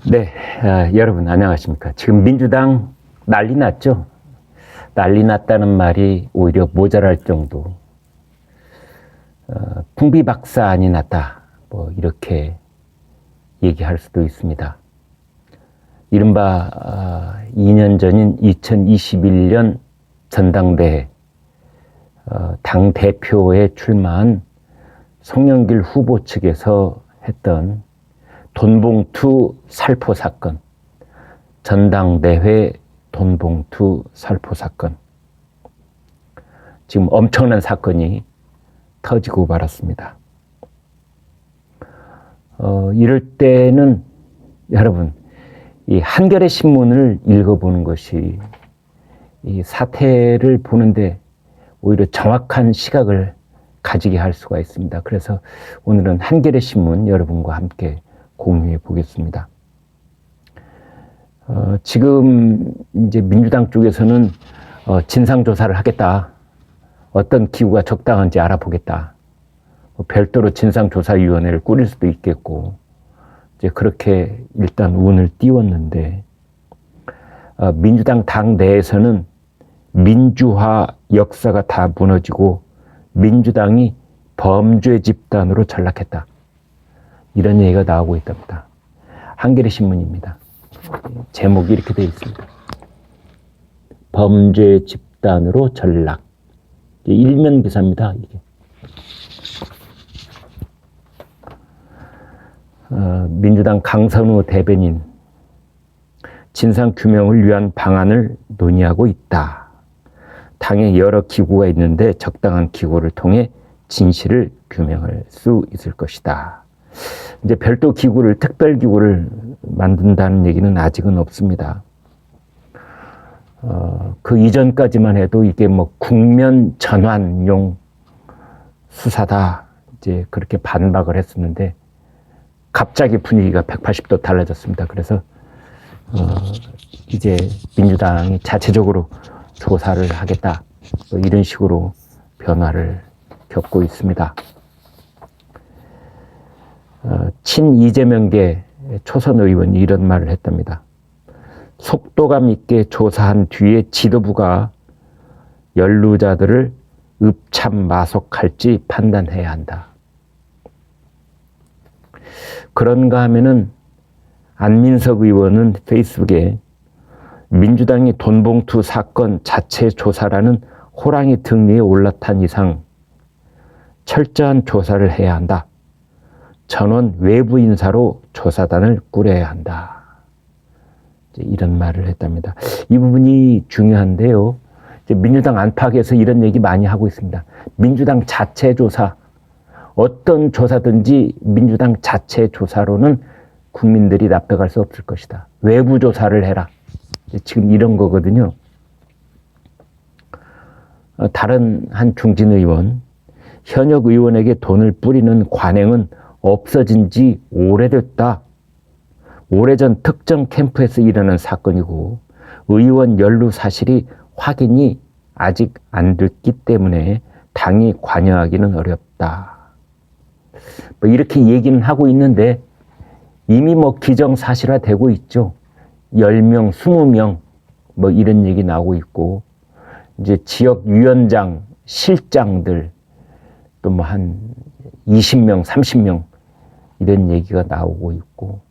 네, 여러분 안녕하십니까. 지금 민주당 난리 났죠? 난리 났다는 말이 오히려 모자랄 정도. 풍비박산이 났다. 뭐 이렇게 얘기할 수도 있습니다. 이른바 2년 전인 2021년 전당대회 당대표에 출마한 송영길 후보 측에서 했던 돈봉투 살포 사건, 전당대회 돈봉투 살포 사건. 지금 엄청난 사건이 터지고 말았습니다. 이럴 때는 여러분, 이 한겨레 신문을 읽어보는 것이 이 사태를 보는데 오히려 정확한 시각을 가지게 할 수가 있습니다. 그래서 오늘은 한겨레 신문 여러분과 함께 공유해 보겠습니다. 지금 이제 민주당 쪽에서는 진상조사를 하겠다. 어떤 기구가 적당한지 알아보겠다. 별도로 진상조사위원회를 꾸릴 수도 있겠고, 이제 그렇게 일단 운을 띄웠는데, 민주당 당 내에서는 민주화 역사가 다 무너지고 민주당이 범죄 집단으로 전락했다. 이런 얘기가 나오고 있답니다. 한겨레 신문입니다. 제목이 이렇게 되어 있습니다. 범죄 집단으로 전락. 일면 기사입니다. 이게. 민주당 강선우 대변인, 진상규명을 위한 방안을 논의하고 있다. 당에 여러 기구가 있는데 적당한 기구를 통해 진실을 규명할 수 있을 것이다. 이제 별도 기구를, 특별기구를 만든다는 얘기는 아직은 없습니다. 그 이전까지만 해도 이게 뭐 국면 전환용 수사다. 이제 그렇게 반박을 했었는데 갑자기 분위기가 180도 달라졌습니다. 그래서 이제 민주당이 자체적으로 조사를 하겠다. 뭐 이런 식으로 변화를 겪고 있습니다. 친 이재명계 초선 의원이 이런 말을 했답니다. 속도감 있게 조사한 뒤에 지도부가 연루자들을 읍참마속할지 판단해야 한다. 그런가 하면은 안민석 의원은 페이스북에 민주당이 돈봉투 사건 자체 조사라는 호랑이 등 위에 올라탄 이상 철저한 조사를 해야 한다. 전원 외부 인사로 조사단을 꾸려야 한다. 이런 말을 했답니다. 이 부분이 중요한데요. 이제 민주당 안팎에서 이런 얘기 많이 하고 있습니다. 민주당 자체 조사, 어떤 조사든지 민주당 자체 조사로는 국민들이 납득할 수 없을 것이다. 외부 조사를 해라. 지금 이런 거거든요. 다른 한 중진 의원, 현역 의원에게 돈을 뿌리는 관행은 없어진 지 오래됐다. 오래전 특정 캠프에서 일어난 사건이고 의원 연루 사실이 확인이 아직 안 됐기 때문에 당이 관여하기는 어렵다. 뭐 이렇게 얘기는 하고 있는데 이미 뭐 기정사실화되고 있죠. 10명, 20명 뭐 이런 얘기 나오고 있고 이제 지역위원장, 실장들 또 뭐 한 20명, 30명 이런 얘기가 나오고 있고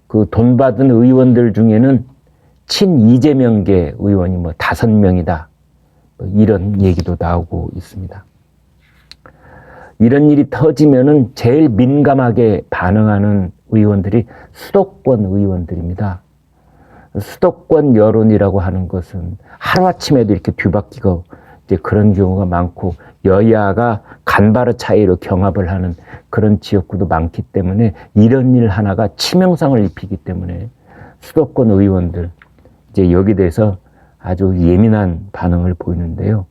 그 돈 받은 의원들 중에는 친 이재명계 의원이 뭐 5명이다. 뭐 이런 얘기도 나오고 있습니다. 이런 일이 터지면은 제일 민감하게 반응하는 의원들이 수도권 의원들입니다. 수도권 여론이라고 하는 것은 하루아침에도 이렇게 뒤바뀌고 이제 그런 경우가 많고 여야가 간바르 차이로 경합을 하는 그런 지역구도 많기 때문에 이런 일 하나가 치명상을 입히기 때문에 수도권 의원들 이제 여기에 대해서 아주 예민한 반응을 보이는데요.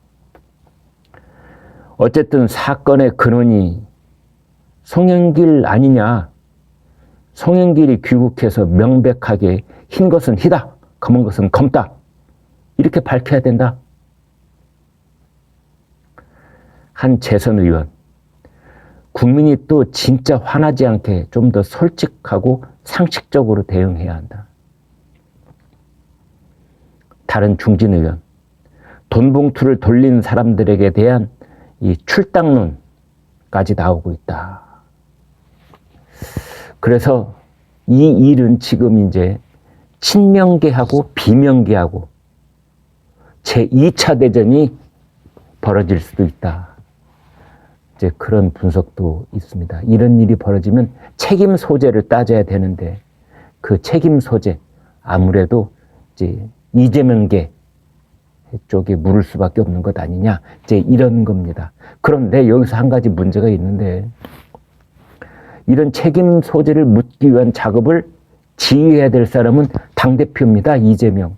어쨌든 사건의 근원이 송영길 아니냐. 송영길이 귀국해서 명백하게 흰 것은 희다, 검은 것은 검다. 이렇게 밝혀야 된다. 한 재선 의원, 국민이 또 진짜 화나지 않게 좀 더 솔직하고 상식적으로 대응해야 한다. 다른 중진 의원, 돈 봉투를 돌린 사람들에게 대한 이 출당론까지 나오고 있다. 그래서 이 일은 지금 이제 친명계하고 비명계하고 제2차 대전이 벌어질 수도 있다. 이제 그런 분석도 있습니다. 이런 일이 벌어지면 책임 소재를 따져야 되는데 그 책임 소재 아무래도 이제 이재명계 쪽에 물을 수밖에 없는 것 아니냐, 이제 이런 겁니다. 그런데 여기서 한 가지 문제가 있는데 이런 책임 소재를 묻기 위한 작업을 지휘해야 될 사람은 당대표입니다. 이재명.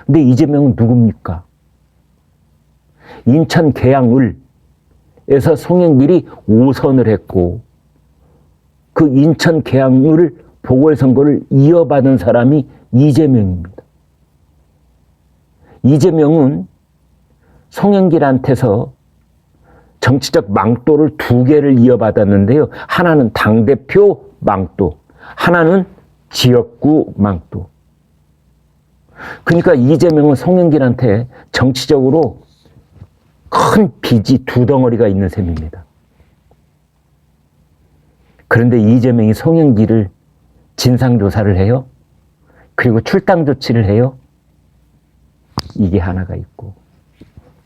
근데 이재명은 누굽니까? 인천 계양을에서 송영길이 5선을 했고 그 인천 계양을 보궐선거를 이어받은 사람이 이재명입니다. 이재명은 송영길한테서 정치적 망토를 2개를 이어받았는데요. 하나는 당대표 망토, 하나는 지역구 망토. 그러니까 이재명은 송영길한테 정치적으로 큰 빚이 2덩어리가 있는 셈입니다. 그런데 이재명이 송영길을 진상조사를 해요. 그리고 출당 조치를 해요. 이게 하나가 있고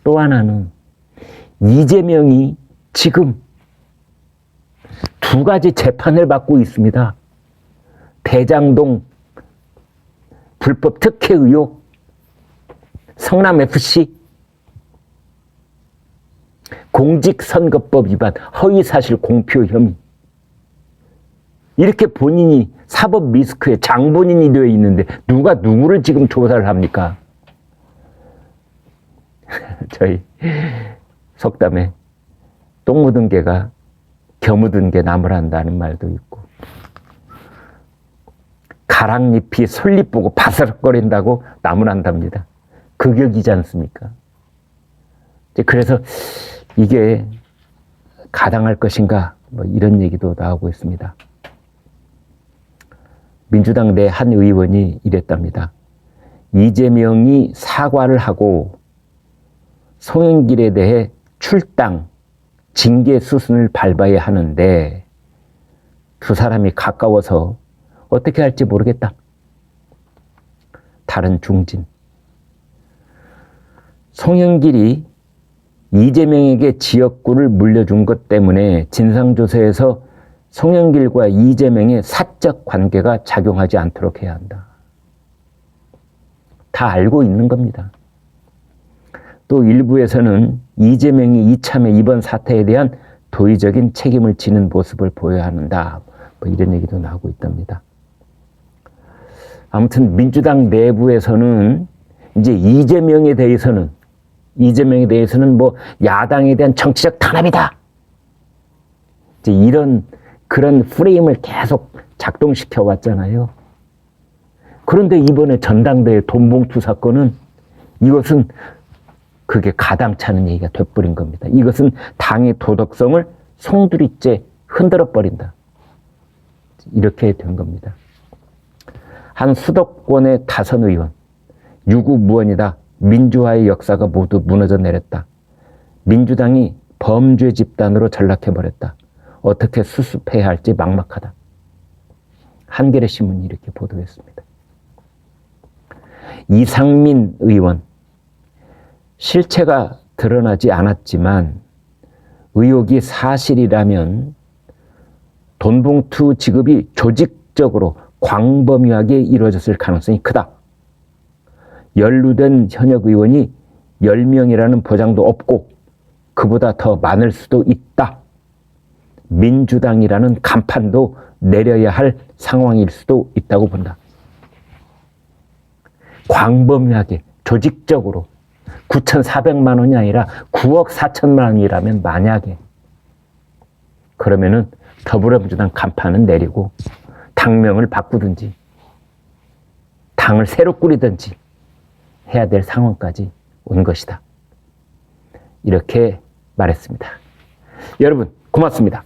또 하나는 이재명이 지금 2가지 재판을 받고 있습니다. 대장동 불법 특혜 의혹, 성남FC, 공직선거법 위반, 허위사실 공표 혐의. 이렇게 본인이 사법 리스크에 장본인이 되어 있는데 누가 누구를 지금 조사를 합니까? 저희 속담에 똥 묻은 개가 겨 묻은 개 나무란다는 말도 있고 가랑잎이 솔잎 보고 바스락거린다고 나무란답니다. 극역이지 않습니까? 그래서 이게 가당할 것인가 뭐 이런 얘기도 나오고 있습니다. 민주당 내 한 의원이 이랬답니다. 이재명이 사과를 하고 송영길에 대해 출당, 징계 수순을 밟아야 하는데 두 사람이 가까워서 어떻게 할지 모르겠다. 다른 중진. 송영길이 이재명에게 지역구를 물려준 것 때문에 진상조사에서 송영길과 이재명의 사적 관계가 작용하지 않도록 해야 한다. 다 알고 있는 겁니다. 또 일부에서는 이재명이 이참에 이번 사태에 대한 도의적인 책임을 지는 모습을 보여야 한다. 뭐 이런 얘기도 나오고 있답니다. 아무튼 민주당 내부에서는 이제 이재명에 대해서는 뭐 야당에 대한 정치적 탄압이다. 이제 이런 그런 프레임을 계속 작동시켜 왔잖아요. 그런데 이번에 전당대회 돈봉투 사건은 이것은 그게 가당찮은 얘기가 돼버린 겁니다. 이것은 당의 도덕성을 송두리째 흔들어 버린다. 이렇게 된 겁니다. 한 수도권의 다선 의원, 유구무원이다. 민주화의 역사가 모두 무너져 내렸다. 민주당이 범죄 집단으로 전락해버렸다. 어떻게 수습해야 할지 막막하다. 한겨레 신문이 이렇게 보도했습니다. 이상민 의원, 실체가 드러나지 않았지만 의혹이 사실이라면 돈봉투 지급이 조직적으로 광범위하게 이루어졌을 가능성이 크다. 연루된 현역 의원이 10명이라는 보장도 없고 그보다 더 많을 수도 있다. 민주당이라는 간판도 내려야 할 상황일 수도 있다고 본다. 광범위하게 조직적으로 9,400만 원이 아니라 9억 4천만 원이라면 만약에 그러면은 더불어민주당 간판은 내리고 당명을 바꾸든지 당을 새로 꾸리든지 해야 될 상황까지 온 것이다. 이렇게 말했습니다. 여러분 고맙습니다.